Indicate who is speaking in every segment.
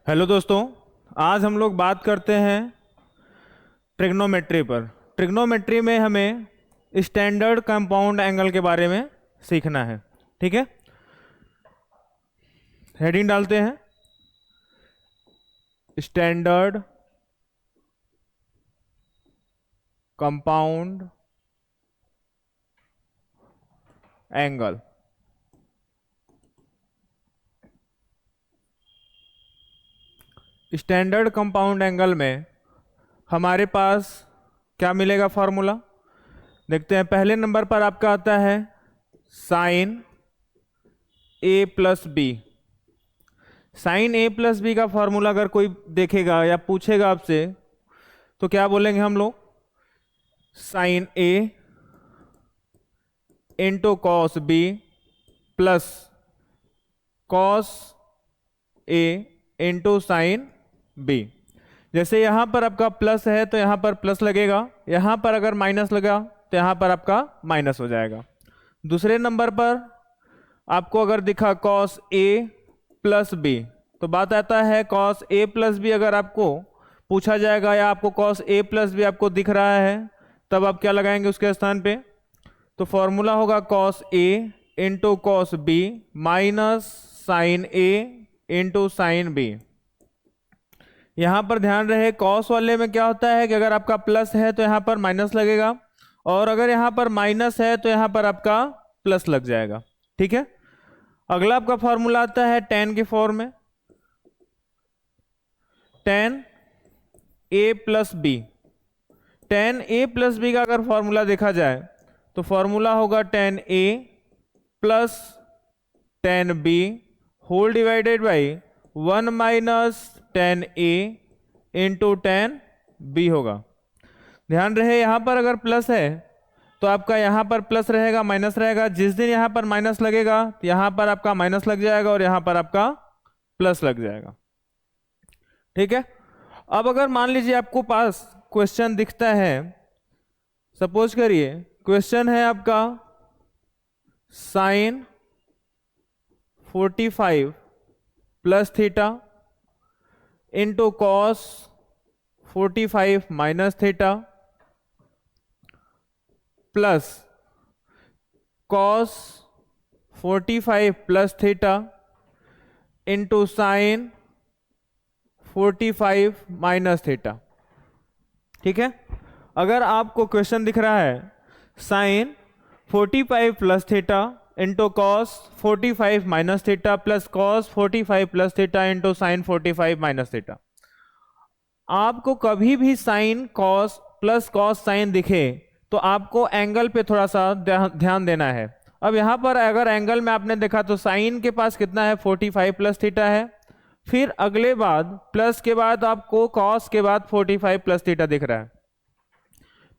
Speaker 1: Hello दोस्तों। आज हम लोग बात करते हैं ट्रिग्नोमेट्री पर। ट्रिग्नोमेट्री में हमें स्टैंडर्ड कंपाउंड एंगल के बारे में सीखना है। ठीक है, हेडिंग डालते हैं standard compound angle. Standard compound angle में हमारे पास क्या मिलेगा फॉर्मूला, देखते हैं। पहले नंबर पर आपका आता है sign A plus B. Sign A plus B का फॉर्मूला अगर कोई देखेगा या पूछेगा आपसे तो क्या बोलेंगे हम लोग? Sine a into cos b plus cos a into sine b. जैसे यहां पर आपका प्लस है तो यहां पर प्लस लगेगा, यहां पर अगर माइनस लगा तो यहां पर आपका माइनस हो जाएगा। दूसरे नंबर पर आपको अगर दिखा कॉस ए प्लस बी तो बात आता है कॉस ए प्लस बी अगर आपको पूछा जाएगा या आपको कॉस ए प्लस बी आपको दिख रहा है तब आप क्या लगाएंगे उसके स्थान पे? तो फॉर्मूला होगा cos a into cos b minus sine a into sine b. यहां पर ध्यान रहे कॉस वाले में क्या होता है कि अगर आपका प्लस है तो यहां पर माइनस लगेगा और अगर यहां पर माइनस है तो यहां पर आपका प्लस लग जाएगा। ठीक है, अगला आपका फॉर्मूला आता है टेन के फॉर्म में, tan A plus B. Tan A plus B का अगर फॉर्मूला देखा जाए तो फॉर्मूला होगा tan A plus tan B whole divided by one minus tan A into tan B होगा। ध्यान रहे यहां पर अगर प्लस है तो आपका यहां पर प्लस रहेगा माइनस रहेगा, जिस दिन यहां पर माइनस लगेगा तो यहां पर आपका माइनस लग जाएगा और यहां पर आपका प्लस लग जाएगा। ठीक है, अब अगर मान लीजिए आपको पास क्वेश्चन दिखता है, सपोज करिए क्वेश्चन है आपका sine 45 plus theta into cos 45 minus theta plus cos 45 plus theta into sine 45 minus theta. ठीक है, अगर आपको क्वेश्चन दिख रहा है sine 45 plus theta into cos 45 minus theta plus cos 45 plus theta into sine 45 minus theta, आपको कभी भी sine cos plus cos sine दिखे तो आपको एंगल पे थोड़ा सा ध्यान देना है। अब यहां पर अगर एंगल में आपने देखा तो साइन के पास कितना है 45 प्लस थीटा है, फिर अगले बाद प्लस के बाद आपको कॉस के बाद 45 प्लस थीटा दिख रहा है,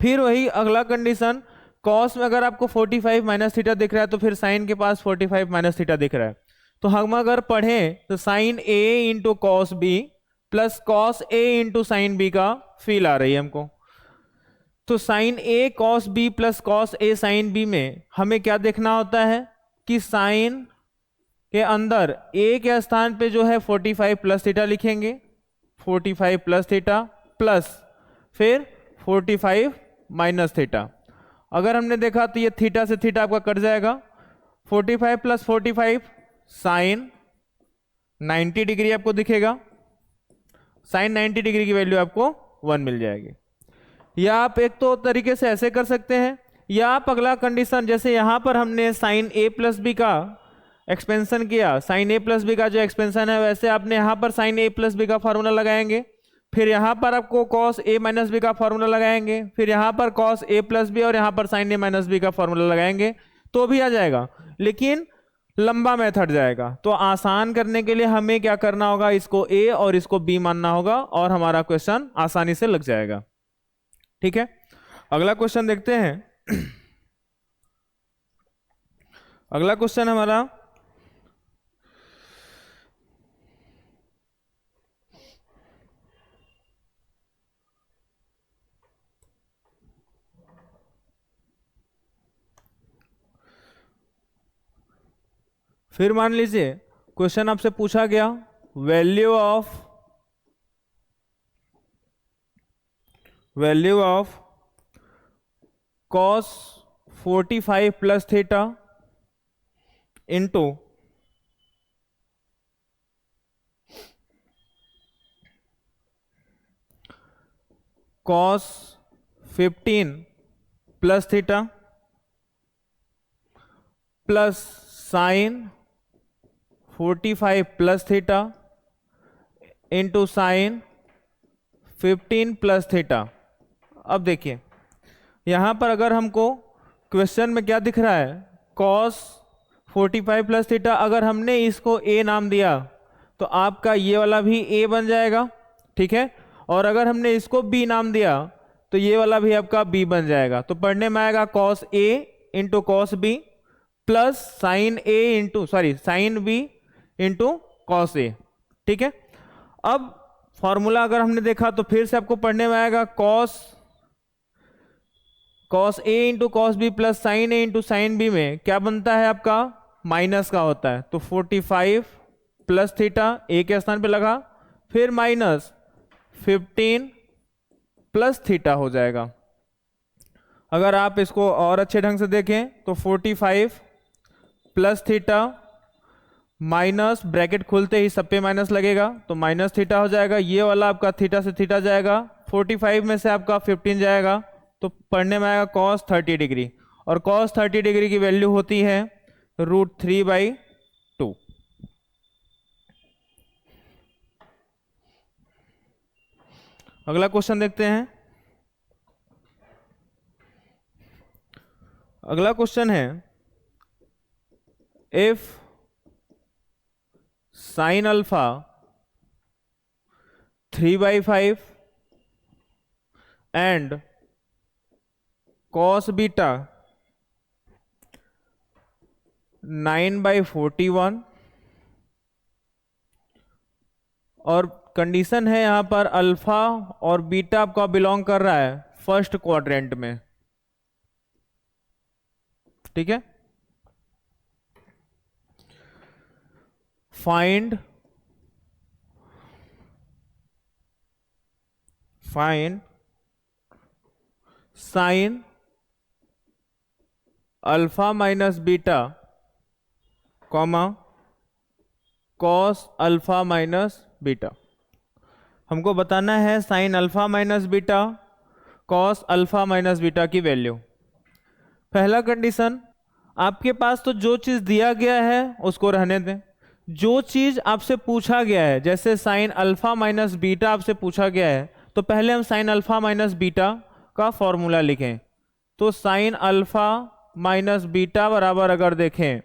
Speaker 1: फिर वही अगला कंडीशन कॉस में अगर आपको 45 माइनस थीटा दिख रहा है तो फिर साइन के पास 45 माइनस थीटा दिख रहा है। तो हम अगर पढ़ें तो sine a into cos b plus cos a into sine b का फील आ रही है हमको। तो sine a cos b plus cos a sine b में हमें क्या देखना होता है कि साइन के अंदर ए के स्थान पे जो है 45 प्लस थीटा लिखेंगे, 45 प्लस थीटा प्लस फिर 45 माइनस थीटा। अगर हमने देखा तो ये थीटा से थीटा आपका कट जाएगा, 45 प्लस 45 साइन 90 डिग्री आपको दिखेगा, साइन 90 डिग्री की वैल्यू आपको 1 मिल जाएगी। या आप एक तो तरीके से ऐसे कर सकते हैं या आप अगला कंडीशन जैसे यहां पर हमने साइन ए प्लस बी का एक्सपेंशन किया, साइन ए प्लस बी का जो एक्सपेंशन है वैसे आपने यहां पर साइन ए प्लस बी का फॉर्मूला लगाएंगे, फिर यहां पर आपको कॉस ए माइनस बी का फॉर्मूला लगाएंगे, फिर यहां पर कॉस ए प्लस बी और यहां पर साइन ए माइनस बी का फॉर्मूला लगाएंगे तो भी आ जाएगा, लेकिन लंबा मेथड जाएगा। तो आसान करने के लिए हमें क्या करना होगा, इसको ए और इसको बी मानना होगा और हमारा क्वेश्चन आसानी से लग जाएगा। ठीक है, अगला क्वेश्चन देखते हैं। अगला क्वेश्चन हमारा फिर मान लीजिए क्वेश्चन आपसे पूछा गया value of value of cos 45 plus theta into cos 15 plus theta plus sign 45 plus theta into sign 15 plus theta. अब देखिए यहां पर अगर हमको क्वेश्चन में क्या दिख रहा है, cos 45 प्लस थीटा, अगर हमने इसको a नाम दिया तो आपका ये वाला भी a बन जाएगा, ठीक है। और अगर हमने इसको b नाम दिया तो ये वाला भी आपका b बन जाएगा। तो पढ़ने में आएगा cos a into cos b plus sine a into sine b into cos a, ठीक है। अब फॉर्मूला अगर हमने देखा तो फिर से आपको पढ़ने में आएगा cos a into cos b plus sine a into sine b में क्या बनता है आपका, माइनस का होता है। तो 45 प्लस थीटा a के स्थान पे लगा, फिर माइनस 15 प्लस थीटा हो जाएगा। अगर आप इसको और अच्छे ढंग से देखें तो 45 प्लस थीटा माइनस ब्रैकेट खुलते ही सब पे माइनस लगेगा तो माइनस थीटा हो जाएगा। ये वाला आपका थीटा से थीटा जाएगा, 45 में से आपका 15 जाएगा तो पढ़ने में आएगा cos 30 डिग्री, और cos 30 डिग्री की वैल्यू होती है √3/2। अगला क्वेश्चन देखते हैं। अगला क्वेश्चन है if sine alpha 3/5 and cos beta 9/41, और कंडीशन है यहां पर अल्फा और बीटा आपका बिलोंग कर रहा है फर्स्ट क्वाड्रेंट में, ठीक है। Find sine alpha minus beta comma cos alpha minus beta. हमको बताना है sine alpha minus beta cos alpha minus beta की वैल्यू। पहला कंडीशन, आपके पास तो जो चीज दिया गया है उसको रहने दें। जो चीज आपसे पूछा गया है, जैसे साइन अल्फा माइनस बीटा आपसे पूछा गया है, तो पहले हम साइन अल्फा माइनस बीटा का फॉर्मूला लिखें। तो साइन अल्फा माइनस बीटा बराबर अगर देखें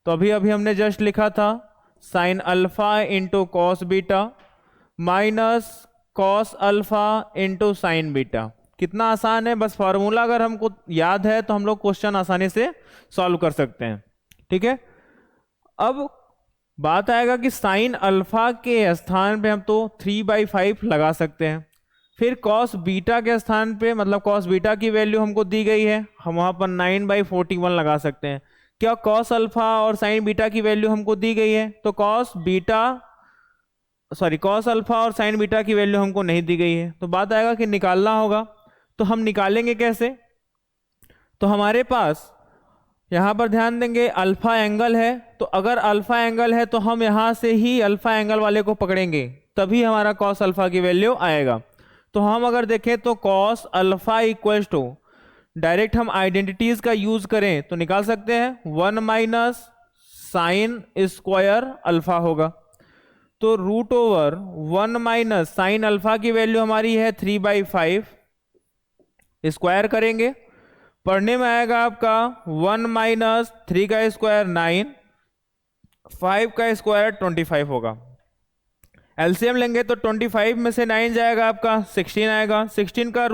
Speaker 1: तो अभी हमने जस्ट लिखा था sine alpha into cos beta minus cos alpha into sine beta. कितना आसान है, बस फॉर्मूला अगर हमको याद है तो हम लोग क्वेश्चन आसानी से सॉल्व कर सकते हैं, ठीक है। अब बात आएगा कि साइन अल्फा के स्थान पे हम तो 3/5 लगा सकते हैं, फिर कॉस बीटा के स्थान पे, मतलब कॉस बीटा की वैल्यू हमको दी गई है, हम वहां पर 9/41 लगा सकते हैं। क्या कॉस अल्फा और साइन बीटा की वैल्यू हमको दी गई है, तो कॉस अल्फा और साइन बीटा की वैल्यू हमको नहीं दी गई है। तो बात आएगा कि निकालना होगा, तो हम निकालेंगे कैसे। तो हमारे पास यहां पर ध्यान देंगे अल्फा एंगल है, तो अगर अल्फा एंगल है तो हम यहां से ही अल्फा एंगल वाले को पकड़ेंगे, तभी हमारा कॉस अल्फा की वैल्यू आएगा। तो हम अगर देखें तो cos alpha equals to, direct हम आइडेंटिटीज का यूज करें तो निकाल सकते हैं 1 माइनस साइन स्क्वायर अल्फा होगा। तो √1 माइनस साइन अल्फा की वैल्यू हमारी है 3/5, स्क्वायर करेंगे, पढ़ने में आएगा आपका 1 माइनस 3 का स्क्वायर 9, 5 का स्क्वायर 25 होगा। एलसीएम लेंगे तो 25 में से 9 जाएगा आपका 16 आएगा, 16 का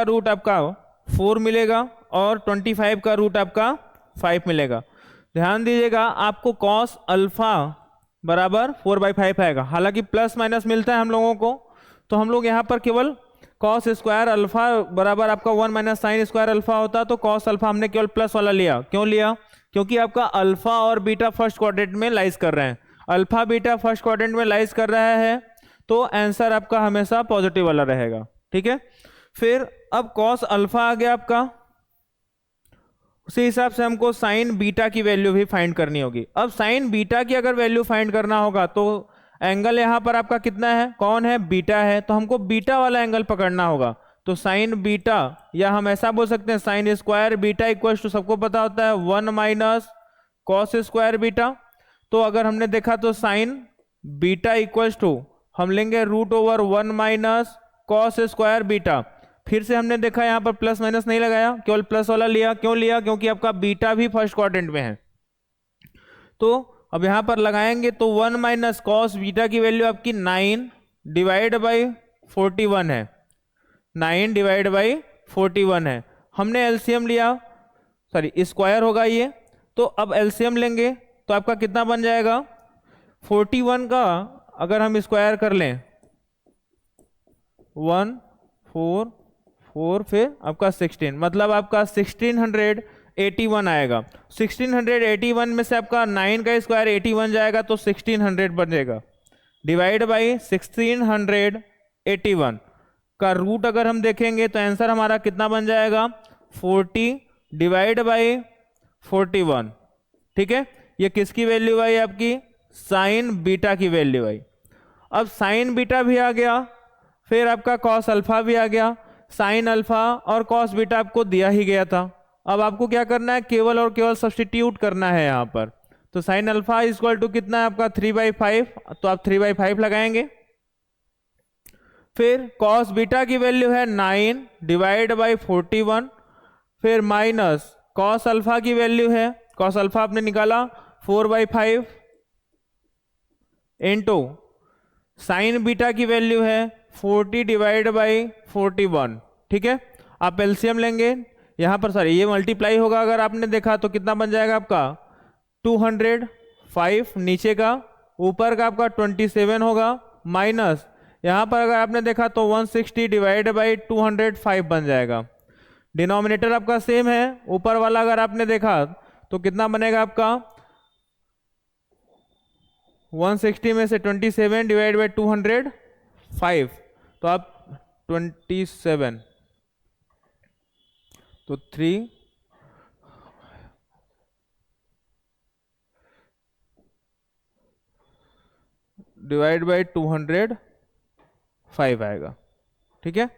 Speaker 1: रूट आपका 4 मिलेगा और 25 का रूट आपका 5 मिलेगा। ध्यान दीजिएगा आपको कॉस अल्फा बराबर 4/5 आएगा, हालांकि प्लस माइनस मिलता है हम लोगों को, तो हम लोग यहाँ पर केवल कॉस स्क्वायर अल्फा बराबर आपका 1 माइनस साइन स्क्वायर अल्फा होता, तो कॉस अल्फा हमने केवल प्लस वाला लिया। क्यों लिया, क्योंकि आपका अल्फा और बीटा फर्स्ट क्वाड्रेंट में लाइज कर रहे हैं। अल्फा बीटा फर्स्ट क्वाड्रेंट में लाइज कर रहा है तो आंसर आपका हमेशा पॉजिटिव वाला रहेगा। ठीक है, फिर अब कॉस अल्फा आ गया आपका, उसी हिसाब से हमको साइन बीटा की वैल्यू भी फाइंड करनी होगी। अब साइन बीटा की अगर वैल्यू फाइंड करना होगा तो एंगल यहाँ पर आपका कितना है, कौन है, बीटा है, तो हमको बीटा वाला एंगल पकड़ना होगा। तो साइन बीटा, या हम ऐसा बोल सकते हैं sine square beta equal to, सबको पता होता है 1 माइनस कॉस स्क्वायर बीटा। तो अगर हमने देखा तो साइन बीटा इक्वल टू हम लेंगे √1 माइनस कॉस स्क्वायर बीटा। फिर से हमने देखा यहाँ पर प्लस माइनस नहीं लगाया, केवल प्लस वाला लिया। क्यों लिया, क्योंकि आपका बीटा भी फर्स्ट क्वाड्रेंट में है। तो अब यहाँ पर लगाएंगे तो 1 माइनस कॉस बीटा की वैल्यू आपकी 9 डिवाइड बाई 41 है, 9 डिवाइड बाई 41 है। हमने एलसीएम लिया, सॉरी स्क्वायर होगा ये, तो अब एलसीएम लेंगे तो आपका कितना बन जाएगा, 41 का अगर हम स्क्वायर कर लें 1 4 4 फिर आपका 16, मतलब आपका 1681 आएगा। 1681 में से आपका 9 का स्क्वायर 81 जाएगा तो 1600 बनेगा, डिवाइड बाई 1681 का रूट अगर हम देखेंगे तो आंसर हमारा कितना बन जाएगा, 40 डिवाइड बाई 41। ठीक है, ये किसकी वैल्यू आई, आपकी साइन बीटा की वैल्यू आई। अब साइन बीटा भी आ गया, फिर आपका कॉस अल्फा भी आ गया। साइन अल्फा और कॉस बीटा आपको दिया ही गया था, अब आपको क्या करना है, केवल और केवल सब्सटीट्यूट करना है यहाँ पर। तो साइन अल्फा इक्वल टू कितना है आपका 3/5, तो आप 3/5 लगाएंगे। फिर कॉस बीटा की वैल्यू है 9 डिवाइड बाई 41, फिर माइनस कॉस अल्फा की वैल्यू है, कॉस अल्फा आपने निकाला 4/5 इंटू साइन बीटा की वैल्यू है 40 डिवाइड बाई 41। ठीक है, आप एलसीएम लेंगे यहाँ पर, सॉरी ये मल्टीप्लाई होगा, अगर आपने देखा तो कितना बन जाएगा आपका 205 नीचे का, ऊपर का आपका 27 होगा, माइनस यहाँ पर अगर आपने देखा तो 160 डिवाइड बाई 205 बन जाएगा। डिनोमिनेटर आपका सेम है, ऊपर वाला अगर आपने देखा तो कितना बनेगा आपका 160 में से 27 डिवाइड बाई 205, तो आप 27 तो 3 डिवाइड बाई 205 आएगा। ठीक है,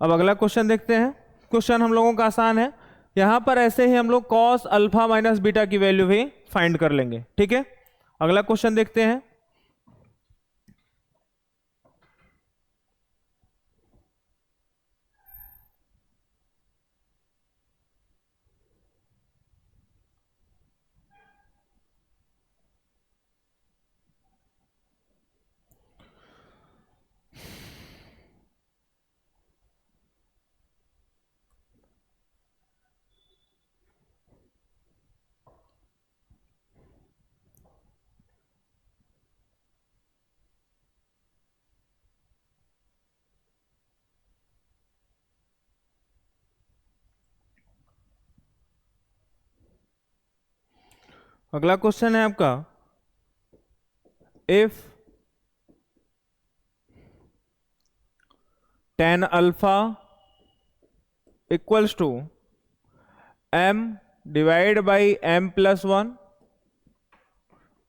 Speaker 1: अब अगला क्वेश्चन देखते हैं। क्वेश्चन हम लोगों का आसान है, यहां पर ऐसे ही हम लोग कॉस अल्फा माइनस बीटा की वैल्यू भी फाइंड कर लेंगे। ठीक है, अगला क्वेश्चन देखते हैं। अगला क्वेश्चन है आपका, if tan alpha equals to m divide by m+1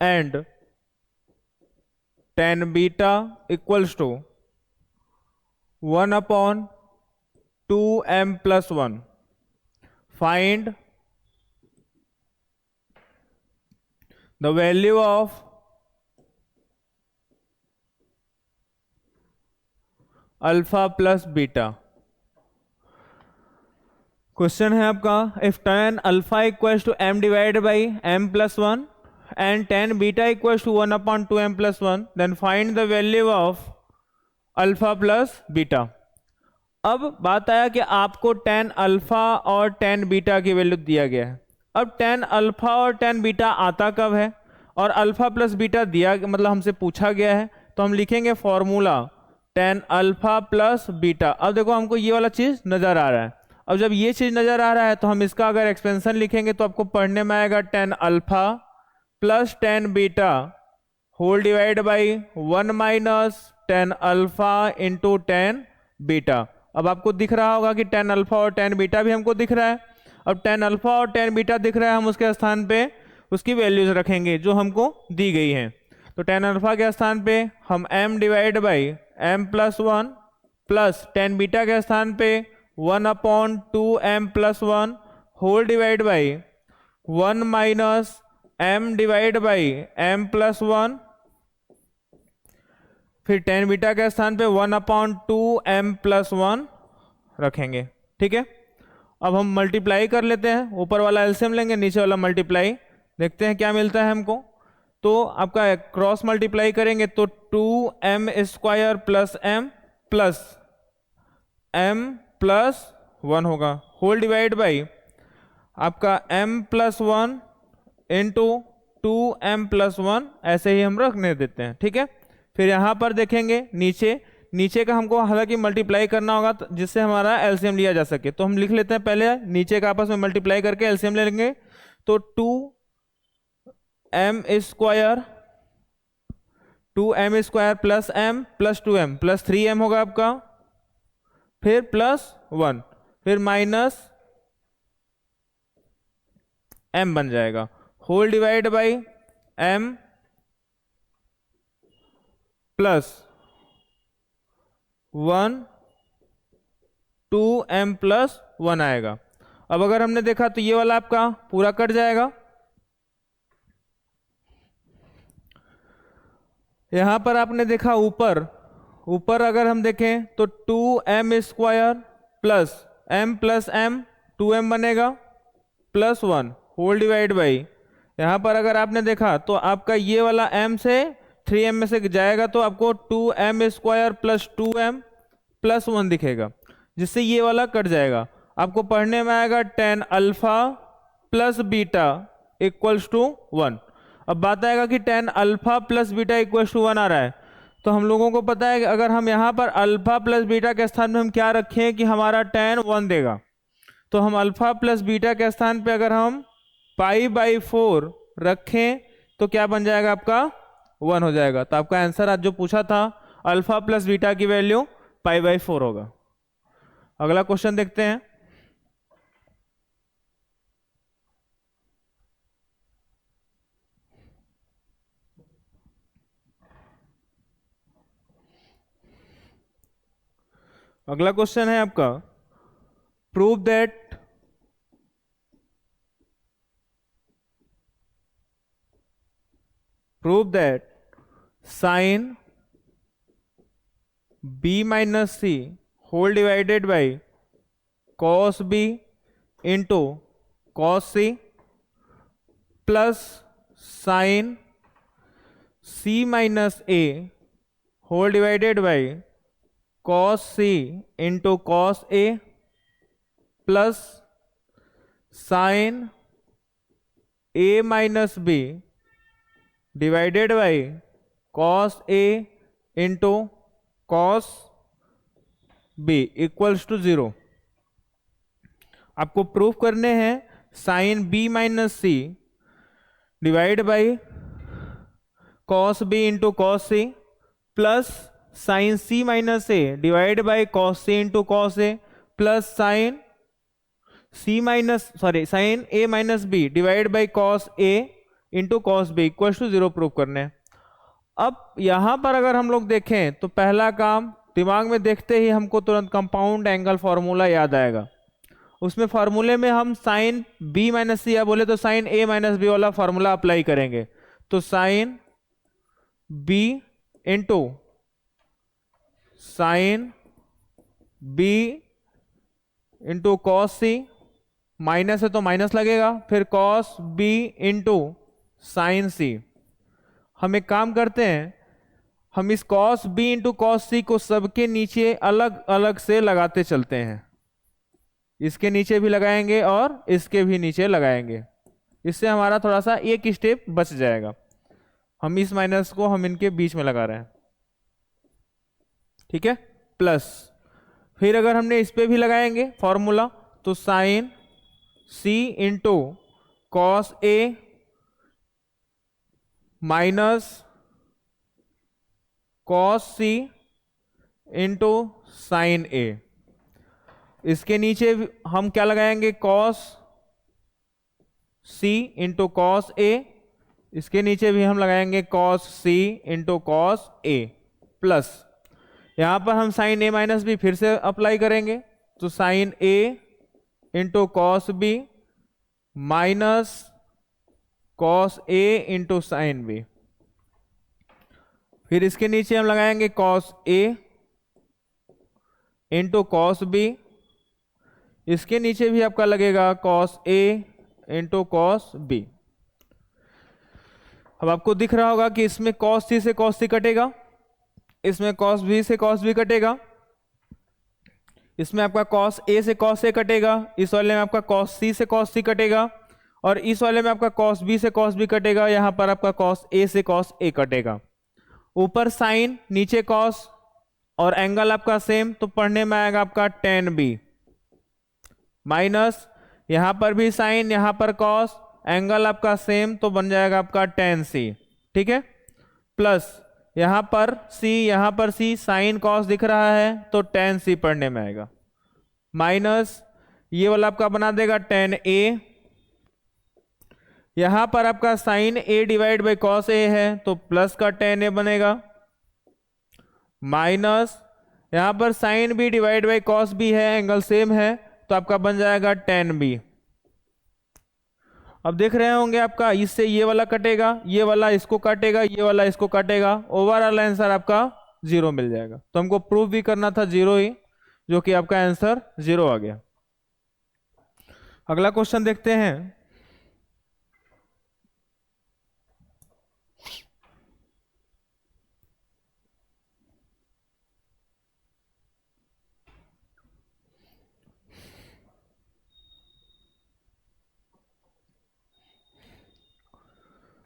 Speaker 1: and tan beta equals to 1/2m+1, find the value of alpha plus beta. Question है आपका, if tan alpha equals to m divide by m+1 and tan beta equals to 1/2m+1, then find the value of alpha plus beta. अब बात आया कि आपको tan alpha और tan beta की value दिया गया है। अब tan अल्फा और tan बीटा आता कब है, और अल्फा प्लस बीटा दिया, मतलब हमसे पूछा गया है, तो हम लिखेंगे formula tan alpha plus beta. अब देखो हमको ये वाला चीज नजर आ रहा है, अब जब ये चीज नजर आ रहा है तो हम इसका अगर एक्सपेंशन लिखेंगे तो आपको पढ़ने में आएगा tan alpha plus tan beta whole divide by 1 minus tan alpha into tan beta. अब आपको दिख रहा होगा कि टेन अल्फा और टेन बीटा भी हमको दिख रहा है। अब टेन अल्फा और टेन बीटा दिख रहा है, हम उसके स्थान पे उसकी वैल्यूज रखेंगे जो हमको दी गई हैं। तो टेन अल्फा के स्थान पे हम m divide by m plus one plus tan beta के स्थान पे 1/2m+1 whole divide by 1 minus m divide by m+1, फिर टेन बीटा के स्थान पे 1/2m+1 रखेंगे। ठीक है, अब हम मल्टीप्लाई कर लेते हैं, ऊपर वाला एलसीएम लेंगे, नीचे वाला मल्टीप्लाई, देखते हैं क्या मिलता है हमको। तो आपका क्रॉस मल्टीप्लाई करेंगे तो 2m² plus m plus m+1 होगा, होल डिवाइड बाई आपका m+1 इंटू 2m+1, ऐसे ही हम रखने देते हैं। ठीक है, फिर यहाँ पर देखेंगे नीचे का हमको हालांकि मल्टीप्लाई करना होगा जिससे हमारा एलसीएम लिया जा सके, तो हम लिख लेते हैं पहले नीचे का आपस में मल्टीप्लाई करके एलसीएम ले लेंगे। तो 2m² plus m plus 2m plus 3m होगा आपका, फिर +1, फिर माइनस m बन जाएगा, whole divide by m plus 1 2m+1 आएगा। अब अगर हमने देखा तो ये वाला आपका पूरा कट जाएगा। यहां पर आपने देखा ऊपर अगर हम देखें तो 2m² प्लस m 2m बनेगा प्लस 1 होल डिवाइड बाई, यहां पर अगर आपने देखा तो आपका ये वाला m से 3m में से जाएगा तो आपको 2m² प्लस 2m प्लस 1 दिखेगा, जिससे ये वाला कट जाएगा। आपको पढ़ने में आएगा tan alpha plus beta equals to 1। अब बात आएगा कि tan alpha plus beta equals to 1 आ रहा है, तो हम लोगों को पता है कि अगर हम यहाँ पर अल्फा प्लस बीटा के स्थान में हम क्या रखें कि हमारा टेन 1 देगा, तो हम अल्फा प्लस बीटा के स्थान पे अगर हम π/4 रखें तो क्या बन जाएगा आपका 1 हो जाएगा। तो आपका आंसर आज जो पूछा था अल्फा प्लस बीटा की वैल्यू π/4 होगा। अगला क्वेश्चन देखते हैं। अगला क्वेश्चन है आपका prove that sine b minus c whole divided by cos b into cos c plus sine c minus a whole divided by cos c into cos a plus sine a minus b divided by cos a into cos b equals to 0। आपको proof करने हैं sine b minus C divide by cos b into cos c plus sine c minus A divide by cos c into cos a plus sine sine a minus b divide by cos a into cos b equal to 0 prove करने हैं। अब यहां पर अगर हम लोग देखें तो पहला काम दिमाग में देखते ही हमको तुरंत कंपाउंड एंगल फॉर्मूला याद आएगा। उसमें फार्मूले में हम साइन b माइनस सी या बोले तो साइन a माइनस बी वाला फार्मूला अप्लाई करेंगे। तो sine b into sine b into cos सी, माइनस है तो माइनस लगेगा, फिर cos b into sine c. हम एक काम करते हैं, हम इस cos b into cos c को सबके नीचे अलग अलग से लगाते चलते हैं। इसके नीचे भी लगाएंगे और इसके भी नीचे लगाएंगे, इससे हमारा थोड़ा सा एक स्टेप बच जाएगा। हम इस माइनस को हम इनके बीच में लगा रहे हैं, ठीक है। प्लस फिर अगर हमने इस पे भी लगाएंगे फॉर्मूला तो sign c into cos A minus cos C into sine ए। इसके नीचे हम क्या लगाएंगे, cos C into cos A. इसके नीचे भी हम लगाएंगे cos C into cos A, plus यहां पर हम साइन ए माइनस बी फिर से अप्लाई करेंगे, तो sine a into cos b minus cos a into sine b. फिर इसके नीचे हम लगाएंगे cos a into cos b. इसके नीचे भी आपका लगेगा cos a into cos b. अब आपको दिख रहा होगा कि इसमें कॉस सी से कॉस सी कटेगा, इसमें कॉस बी से कॉस बी कटेगा, इसमें आपका कॉस ए से कॉस ए कटेगा, इस वाले में आपका कॉस सी से कॉस सी कटेगा, और इस वाले में आपका कॉस बी से कॉस बी कटेगा। यहां पर आपका कॉस ए से कॉस ए कटेगा। ऊपर साइन नीचे कॉस और एंगल आपका सेम, तो पढ़ने में आएगा आपका tan बी माइनस यहां पर भी साइन यहां पर कॉस, एंगल आपका सेम तो बन जाएगा आपका tan सी। ठीक है, प्लस यहां पर सी साइन कॉस दिख रहा है तो tan सी पढ़ने में आएगा, माइनस ये वाला आपका बना देगा tan ए। यहां पर आपका sine a divide by cos a है तो प्लस का tan ए बनेगा, माइनस यहां पर sine B divide by cos B है, एंगल सेम है तो आपका बन जाएगा tan बी। अब देख रहे होंगे आपका इससे ये वाला कटेगा, ये वाला इसको काटेगा, ये वाला इसको काटेगा, ओवरऑल आंसर आपका 0 मिल जाएगा। तो हमको प्रूफ भी करना था 0 ही, जो कि आपका आंसर 0 आ गया। अगला क्वेश्चन देखते हैं।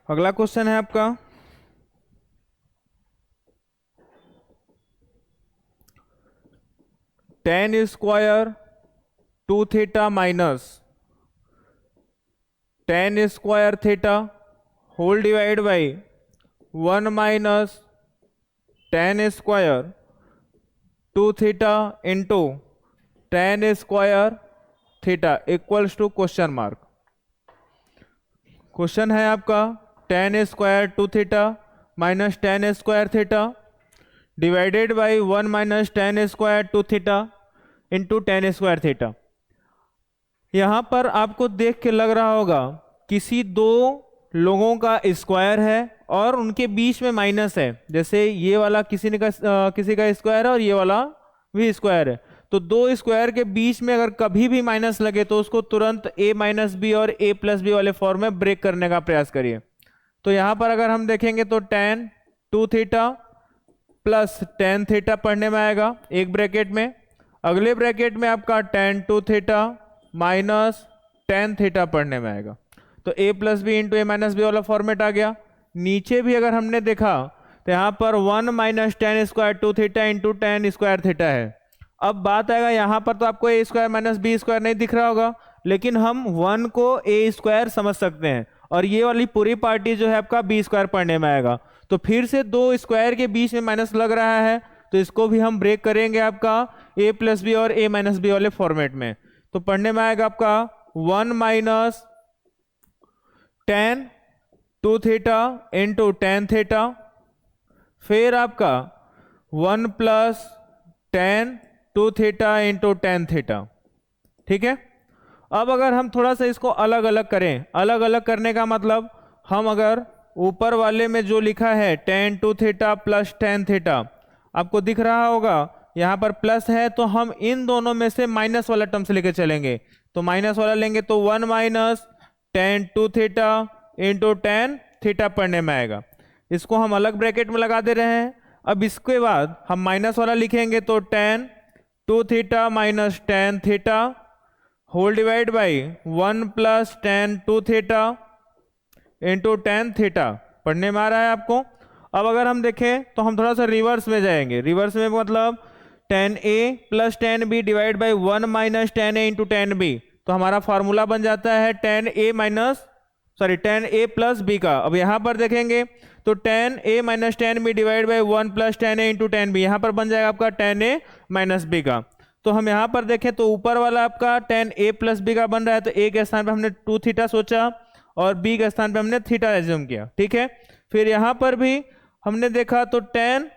Speaker 1: अगला क्वेश्चन है आपका tan square 2 theta minus tan square theta whole divide by 1 minus tan square 2 theta into tan square theta equals to question mark. Question है आपका tan square 2 theta minus tan square theta divided by 1 minus tan square 2 theta into tan square theta. यहां पर आपको देख के लग रहा होगा किसी दो लोगों का स्क्वायर है और उनके बीच में माइनस है, जैसे ये वाला किसी का स्क्वायर है और ये वाला भी स्क्वायर है, तो दो स्क्वायर के बीच में अगर कभी भी माइनस लगे तो उसको तुरंत a माइनस बी और a प्लस बी वाले फॉर्म में ब्रेक करने का प्रयास करिए। तो यहां पर अगर हम देखेंगे तो tan 2 theta plus tan theta पढ़ने में आएगा एक ब्रैकेट में, अगले ब्रैकेट में आपका tan 2 theta minus tan theta पढ़ने में आएगा। तो a plus B into A minus B वाला फॉर्मेट आ गया। नीचे भी अगर हमने देखा तो यहाँ पर 1 minus tan square 2 theta into tan square theta है। अब बात आएगा यहाँ पर तो आपको a square minus B square नहीं दिख रहा होगा, लेकिन हम 1 को a स्क्वायर समझ सकते हैं और ये वाली पूरी पार्टी जो है आपका बी स्क्वायर पढ़ने में आएगा। तो फिर से दो स्क्वायर के बीच में माइनस लग रहा है तो इसको भी हम ब्रेक करेंगे आपका a प्लस बी और a माइनस बी वाले फॉर्मेट में। तो पढ़ने में आएगा आपका 1 minus tan 2 theta into tan theta, फिर आपका 1 plus tan 2 theta into tan theta. ठीक है, अब अगर हम थोड़ा सा इसको अलग अलग करें, अलग अलग करने का मतलब हम अगर ऊपर वाले में जो लिखा है tan 2 theta plus tan theta आपको दिख रहा होगा, यहाँ पर प्लस है तो हम इन दोनों में से माइनस वाला टर्म से लेके चलेंगे। तो माइनस वाला लेंगे तो 1 minus tan 2 theta into tan theta पढ़ने में आएगा। इसको हम अलग ब्रैकेट में लगा दे रहे हैं। अब इसके बाद हम माइनस वाला लिखेंगे तो tan 2 theta minus tan theta whole divide by 1 plus tan 2 theta into tan theta पढ़ने में आ रहा है आपको। अब अगर हम देखें तो हम थोड़ा सा रिवर्स में जाएंगे, रिवर्स में मतलब tan a plus tan b divide by 1 minus tan a into tan b, तो हमारा फॉर्मूला बन जाता है tan a minus sorry tan A plus B का। अब यहाँ पर देखेंगे तो tan A minus tan B divide by one plus tan A into tan B, यहाँ पर बन जाएगा आपका टेन ए माइनस बी का। तो हम यहाँ पर देखें तो ऊपर वाला आपका टेन ए प्लस बी का बन रहा है, तो ए के स्थान पर हमने टू थीटा सोचा और बी के स्थान पर हमने थीटा एज्यूम किया, ठीक है। फिर यहाँ पर भी हमने देखा तो टेन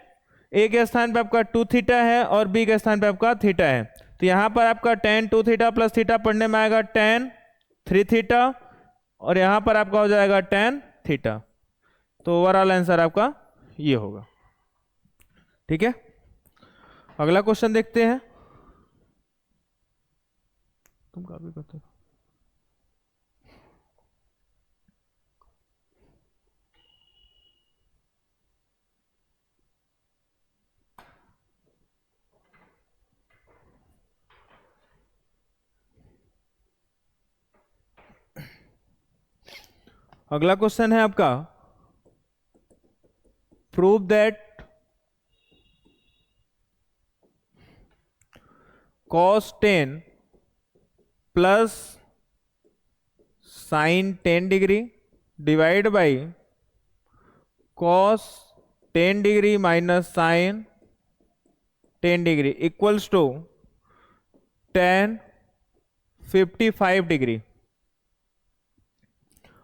Speaker 1: ए के स्थान पर आपका टू थीटा है और बी के स्थान पर आपका थीटा है, तो यहाँ पर आपका tan two theta plus theta पढ़ने में आएगा टेन थ्री थीटा और यहाँ पर आपका हो जाएगा टेन थीटा। तो ओवरऑल आंसर आपका ये होगा, ठीक है। अगला क्वेश्चन देखते हैं। तुम कॉपी करते हो। अगला क्वेश्चन है आपका prove that cos 10 plus sine 10 degree divide by cos 10 degree minus sine 10 degree equals to tan 55 degree.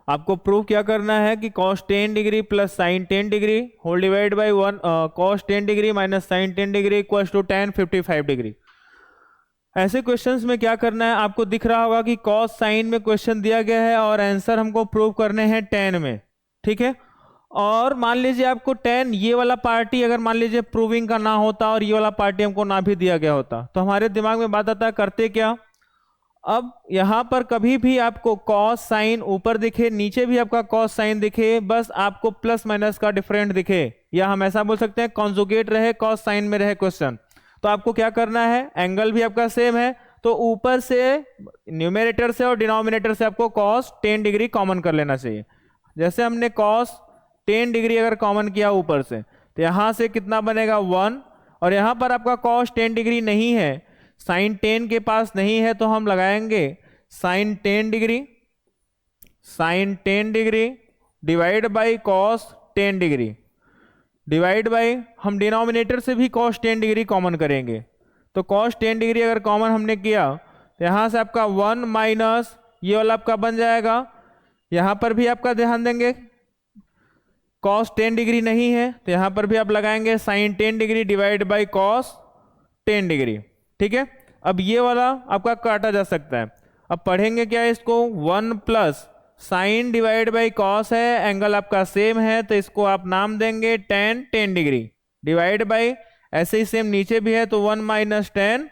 Speaker 1: आपको प्रूव क्या करना है कि cos 10 degree plus sine 10 degree whole divide by one cos 10 degree minus sine 10 degree equals to tan 55 degree. ऐसे questions में क्या करना है, आपको दिख रहा होगा कि cos साइन में क्वेश्चन दिया गया है और आंसर हमको प्रूव करने हैं tan में, ठीक है। और मान लीजिए आपको tan ये वाला पार्टी अगर मान लीजिए प्रूविंग का ना होता और ये वाला पार्टी हमको ना भी दिया गया होता, तो हमारे दिमाग में बात आता है करते क्या। अब यहां पर कभी भी आपको cos साइन ऊपर दिखे नीचे भी आपका cos साइन दिखे, बस आपको प्लस माइनस का डिफरेंट दिखे, या हम ऐसा बोल सकते हैं कॉन्जुगेट रहे cos साइन में रहे क्वेश्चन, तो आपको क्या करना है, एंगल भी आपका सेम है तो ऊपर से न्यूमरेटर से और डिनोमिनेटर से आपको cos 10 डिग्री कॉमन कर लेना चाहिए। जैसे हमने cos 10 डिग्री अगर कॉमन किया ऊपर से तो यहां से कितना बनेगा 1, और यहां पर आपका cos 10 डिग्री नहीं है, साइन 10 के पास नहीं है, तो हम लगाएंगे sine 10 degree divide by cos 10 degree divide by हम डिनोमिनेटर से भी cos 10 डिग्री कॉमन करेंगे, तो cos 10 डिग्री अगर कॉमन हमने किया तो यहाँ से आपका 1 माइनस ये वाला आपका बन जाएगा। यहाँ पर भी आपका ध्यान देंगे cos 10 डिग्री नहीं है तो यहाँ पर भी आप लगाएंगे sine 10 degree divide by cos 10 degree, ठीक है। अब ये वाला आपका काटा जा सकता है। अब पढ़ेंगे क्या इसको, 1 plus sign divide by cos है, एंगल आपका सेम है तो इसको आप नाम देंगे tan 10 डिग्री डिवाइड बाई, ऐसे ही सेम नीचे भी है तो 1 माइनस tan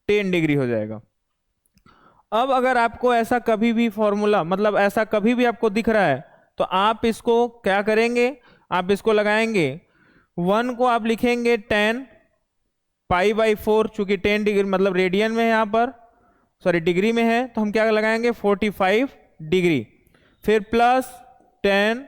Speaker 1: 10 डिग्री हो जाएगा। अब अगर आपको ऐसा कभी भी फॉर्मूला मतलब ऐसा कभी भी आपको दिख रहा है तो आप इसको क्या करेंगे, आप इसको लगाएंगे 1 को आप लिखेंगे tan पाई बाई 4, चूंकि 10 डिग्री मतलब रेडियन में है यहाँ पर, सॉरी डिग्री में है, तो हम क्या लगाएंगे 45 डिग्री, फिर plus tan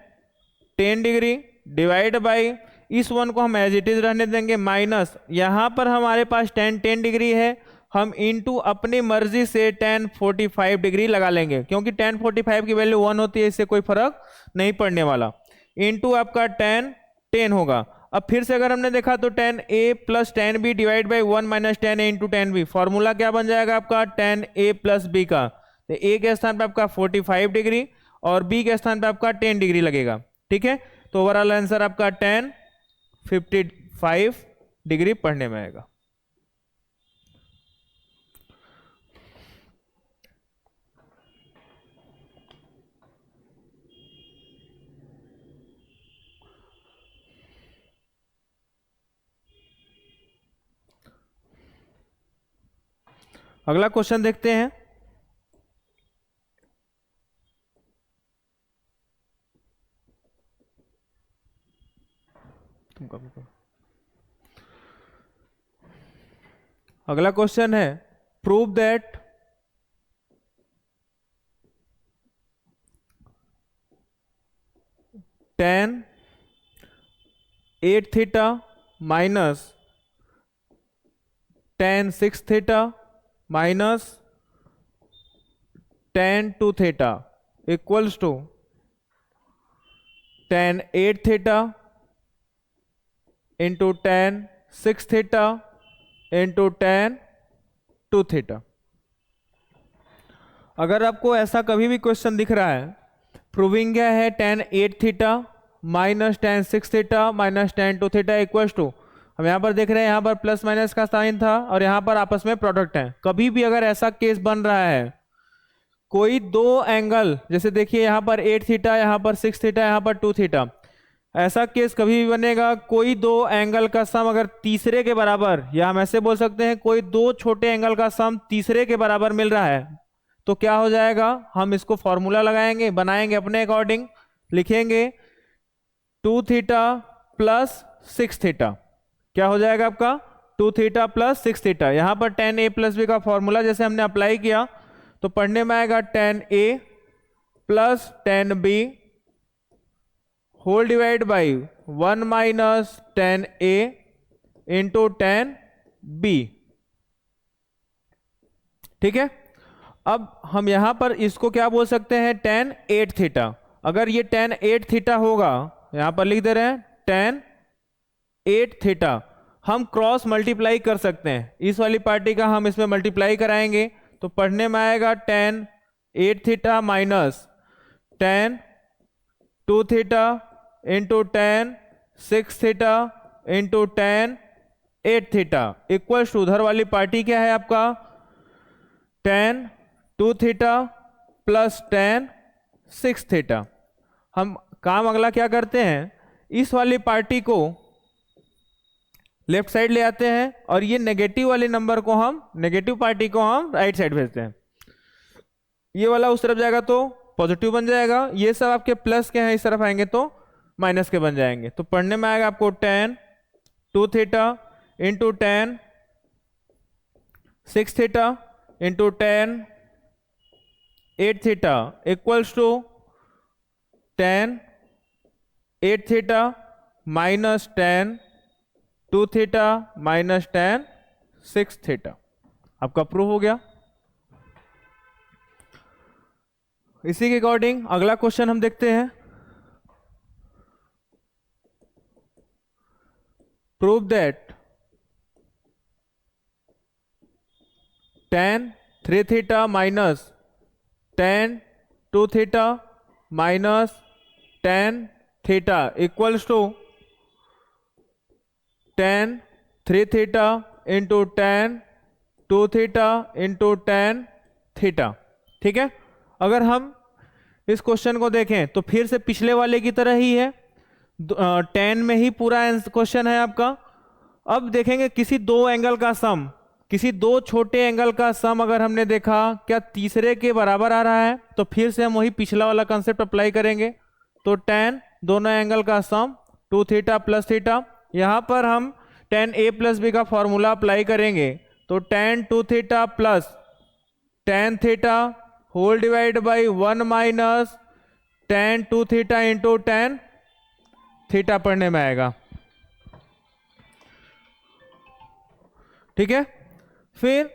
Speaker 1: 10 degree divide by इस 1 को हम एज इट इज रहने देंगे माइनस, यहाँ पर हमारे पास tan 10 डिग्री है, हम इनटू अपनी मर्जी से tan 45 डिग्री लगा लेंगे, क्योंकि tan 45 की वैल्यू 1 होती है, इससे कोई फर्क नहीं पड़ने वाला, इनटू आपका tan 10 होगा। अब फिर से अगर हमने देखा तो tan a plus tan b divide by 1 minus tan a into tan b, formula क्या बन जाएगा आपका tan a प्लस b का, तो a के स्थान पे आपका 45 डिग्री और b के स्थान पे आपका 10 डिग्री लगेगा, ठीक है। तो ओवरऑल आंसर आपका tan 55 डिग्री पढ़ने में आएगा। अगला क्वेश्चन देखते हैं। अगला क्वेश्चन है prove that tan 8 theta minus tan 6 theta minus tan 2 theta equals to tan 8 theta into tan 6 theta into tan 2 theta. अगर आपको ऐसा कभी भी क्वेश्चन दिख रहा है, प्रूविंग क्या है, tan 8 theta minus tan 6 theta minus tan 2 theta equals to, हम यहाँ पर देख रहे हैं यहाँ पर प्लस माइनस का साइन था और यहाँ पर आपस में प्रोडक्ट है। कभी भी अगर ऐसा केस बन रहा है, कोई दो एंगल, जैसे देखिए यहाँ पर 8 थीटा, यहाँ पर 6 थीटा, यहाँ पर 2 थीटा, ऐसा केस कभी भी बनेगा, कोई दो एंगल का सम अगर तीसरे के बराबर, या हम ऐसे बोल सकते हैं कोई दो छोटे एंगल का सम तीसरे के बराबर मिल रहा है, तो क्या हो जाएगा, हम इसको फॉर्मूला लगाएंगे, बनाएंगे अपने अकॉर्डिंग, लिखेंगे 2 थीटा प्लस 6 थीटा। क्या हो जाएगा आपका 2 थीटा प्लस 6 थीटा। यहां पर tan a प्लस बी का फॉर्मूला जैसे हमने अप्लाई किया तो पढ़ने में आएगा tan a plus tan b whole divide by 1 minus tan a into tan b। ठीक है, अब हम यहां पर इसको क्या बोल सकते हैं, tan 8 थीटा। अगर ये tan 8 थीटा होगा, यहां पर लिख दे रहे हैं tan 8 थीटा, हम क्रॉस मल्टीप्लाई कर सकते हैं, इस वाली पार्टी का हम इसमें मल्टीप्लाई कराएंगे तो पढ़ने में आएगा tan 8 theta minus tan 2 theta into tan 6 theta into tan 8 theta equals to, उधर वाली पार्टी क्या है आपका tan 2 theta plus tan 6 theta. हम काम अगला क्या करते हैं, इस वाली पार्टी को लेफ्ट साइड ले आते हैं और ये नेगेटिव वाले नंबर को हम, नेगेटिव पार्टी को हम राइट साइड भेजते हैं। ये वाला उस तरफ जाएगा तो पॉजिटिव बन जाएगा, ये सब आपके प्लस के हैं, इस तरफ आएंगे तो माइनस के बन जाएंगे। तो पढ़ने में आएगा आपको tan 2 theta into tan 6 theta into tan 8 theta equals to tan 8 theta minus tan 2 theta minus tan 6 theta. आपका प्रूफ हो गया। इसी के अकॉर्डिंग अगला क्वेश्चन हम देखते हैं। Prove that tan 3 theta minus tan 2 theta minus tan theta equals to tan 3 theta into tan 2 theta into tan theta. ठीक है, अगर हम इस क्वेश्चन को देखें तो फिर से पिछले वाले की तरह ही है, tan में ही पूरा क्वेश्चन है आपका। अब देखेंगे किसी दो एंगल का सम, किसी दो छोटे एंगल का सम अगर हमने देखा क्या तीसरे के बराबर आ रहा है, तो फिर से हम वही पिछला वाला कंसेप्ट अप्लाई करेंगे। तो tan दोनों एंगल का सम 2 थीटा प्लस थीटा, यहां पर हम tan a प्लस बी का फॉर्मूला अप्लाई करेंगे तो tan 2 theta plus tan theta whole divide by 1 minus tan 2 theta into tan theta पढ़ने में आएगा। ठीक है, फिर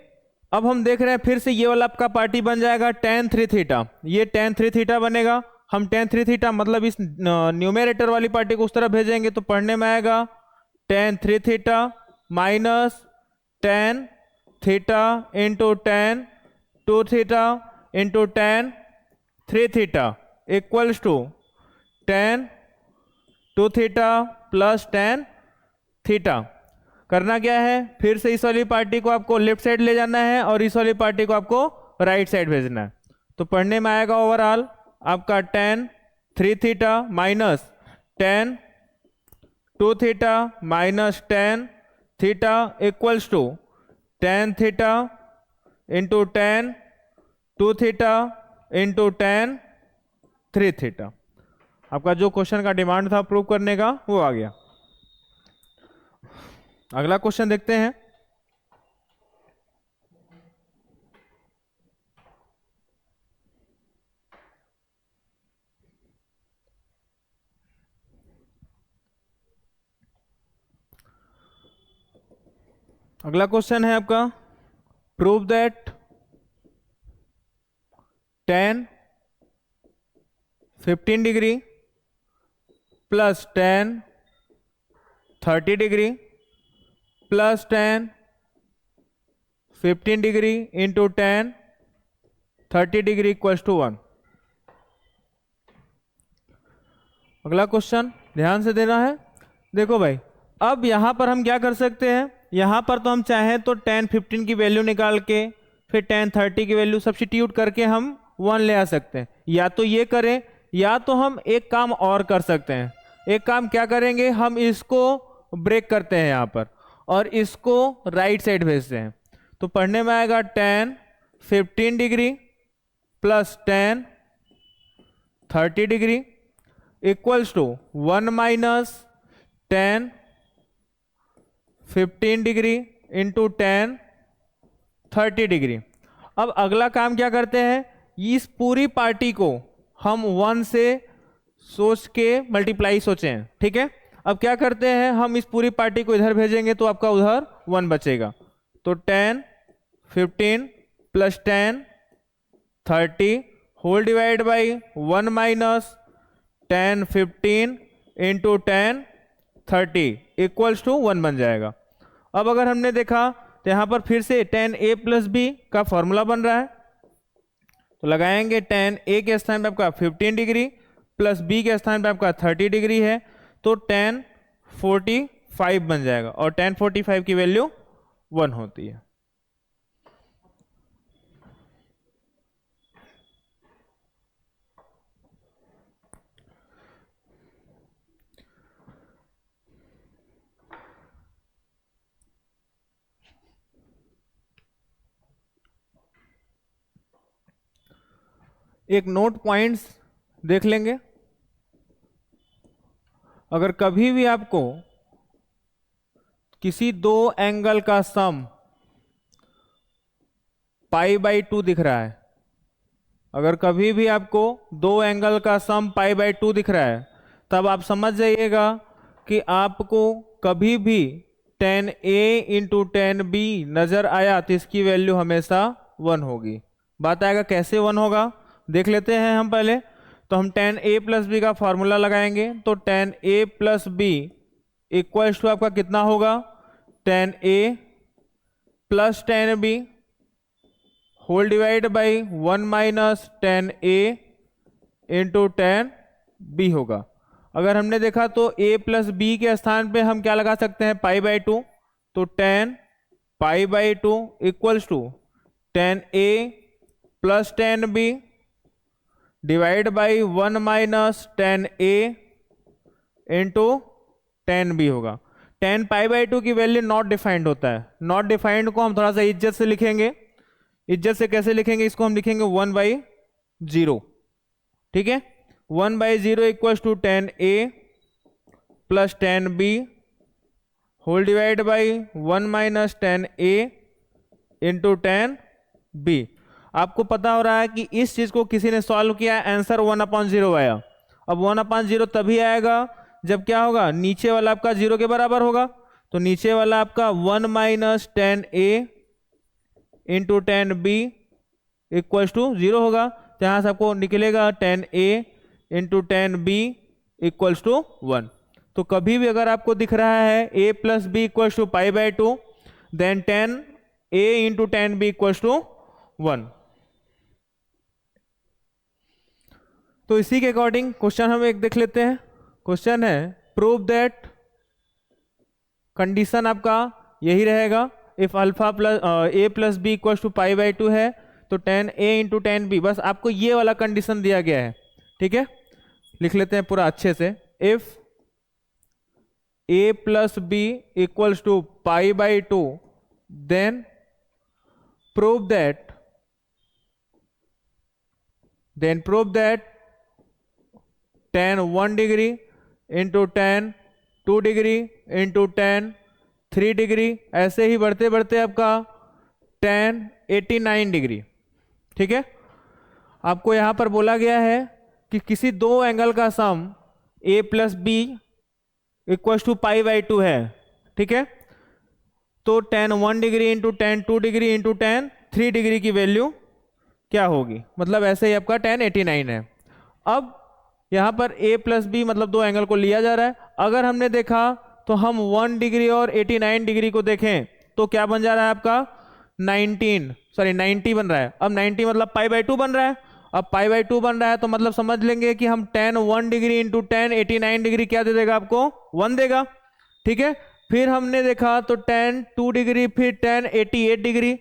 Speaker 1: अब हम देख रहे हैं फिर से ये वाला आपका पार्टी बन जाएगा tan 3 थीटा, ये tan 3 थीटा बनेगा। हम tan 3 थीटा मतलब इस न्यूमेरेटर वाली पार्टी को उस तरफ भेजेंगे तो पढ़ने में आएगा tan 3 theta minus tan theta into tan 2 theta into tan 3 theta equals to tan 2 theta plus tan theta. करना क्या है, फिर से इस वाली पार्टी को आपको लेफ्ट साइड ले जाना है और इस वाली पार्टी को आपको राइट साइड भेजना है। तो पढ़ने में आएगा ओवरऑल आपका tan 3 theta minus tan 2 theta minus tan theta equals to tan theta into tan 2 theta into tan 3 theta. आपका जो क्वेश्चन का डिमांड था प्रूव करने का वो आ गया। अगला क्वेश्चन देखते हैं। अगला क्वेश्चन है आपका prove that tan 15 degree plus tan 30 degree plus tan 15 degree into tan 30 degree equals to 1। अगला क्वेश्चन ध्यान से देना है। देखो भाई, अब यहां पर हम क्या कर सकते हैं, यहां पर तो हम चाहें तो tan 15 की वैल्यू निकाल के फिर tan 30 की वैल्यू सब्स्टिट्यूट करके हम 1 ले आ सकते हैं, या तो ये करें या तो हम एक काम और कर सकते हैं। एक काम क्या करेंगे, हम इसको ब्रेक करते हैं यहाँ पर और इसको राइट साइड भेजते हैं। तो पढ़ने में आएगा tan 15 degree plus tan 30 degree equals to 1 minus tan 15 degree into tan 30 degree. अब अगला काम क्या करते हैं, इस पूरी पार्टी को हम 1 से सोच के मल्टीप्लाई सोचें, ठीक है। अब क्या करते हैं, हम इस पूरी पार्टी को इधर भेजेंगे तो आपका उधर 1 बचेगा। तो tan 15 plus tan 30 whole divide by 1 minus tan 15 into tan 30 equals to 1 बन जाएगा। अब अगर हमने देखा तो यहाँ पर फिर से tan a प्लस बी का फॉर्मूला बन रहा है, तो लगाएंगे tan a के स्थान पे आपका 15 डिग्री प्लस b के स्थान पे आपका 30 डिग्री है, तो tan 45 बन जाएगा और tan 45 की वैल्यू 1 होती है। एक नोट पॉइंट्स देख लेंगे। अगर कभी भी आपको किसी दो एंगल का सम π/2 दिख रहा है, अगर कभी भी आपको दो एंगल का सम π/2 दिख रहा है, तब आप समझ जाइएगा कि आपको कभी भी tan a into tan b नजर आया तो इसकी वैल्यू हमेशा 1 होगी। बात आएगा कैसे 1 होगा, देख लेते हैं हम पहले। तो हम tan a प्लस बी का फॉर्मूला लगाएंगे, तो tan a plus B equals to आपका कितना होगा, tan a plus tan b whole divide by 1 minus tan a into tan b होगा। अगर हमने देखा तो a प्लस बी के स्थान पे हम क्या लगा सकते हैं, π/2, तो tan π/2 equals to tan a plus tan b divide by 1 minus tan a into tan b होगा। tan π/2 की वैल्यू नॉट डिफाइंड होता है, नॉट डिफाइंड को हम थोड़ा सा इज्जत से लिखेंगे। इज्जत से कैसे लिखेंगे, इसको हम लिखेंगे 1/0, ठीक है। 1/0 equals to tan a plus tan b whole divide by 1 minus tan a into tan b। आपको पता हो रहा है कि इस चीज को किसी ने सॉल्व किया, आंसर 1/0 आया। अब 1/0 तभी आएगा जब क्या होगा, नीचे वाला आपका 0 के बराबर होगा। तो नीचे वाला आपका 1 minus tan a into tan b equals to 0 होगा। तो यहाँ से आपको निकलेगा tan a into tan b equals to 1। तो कभी भी अगर आपको दिख रहा है a plus B equals to π/2, then tan a into tan b equals to 1। तो इसी के अकॉर्डिंग क्वेश्चन हम एक देख लेते हैं। क्वेश्चन है प्रूव दैट, कंडीशन आपका यही रहेगा, if alpha plus a plus B equals to π/2 है तो tan a into tan b, बस आपको ये वाला कंडीशन दिया गया है, ठीक है। लिख लेते हैं पूरा अच्छे से। If a plus B equals to π/2 then prove that tan 1 degree into tan 2 degree into tan 3 degree, ऐसे ही बढ़ते बढ़ते आपका tan 89 डिग्री, ठीक है। आपको यहां पर बोला गया है कि किसी दो एंगल का sum a plus B equals to π/2 है, ठीक है। तो tan 1 degree into tan 2 degree into tan 3 degree की वैल्यू क्या होगी, मतलब ऐसे ही आपका tan 89 है। अब यहाँ पर a प्लस बी मतलब दो एंगल को लिया जा रहा है। अगर हमने देखा तो हम 1 डिग्री और 89 डिग्री को देखें तो क्या बन जा रहा है आपका 90 बन रहा है। अब 90 मतलब पाई बाई 2 बन रहा है। अब पाई बाई 2 बन रहा है तो मतलब समझ लेंगे कि हम tan 1 degree into tan 89 degree क्या दे देगा आपको 1 देगा। ठीक है, फिर हमने देखा तो tan 2 डिग्री फिर tan 88 डिग्री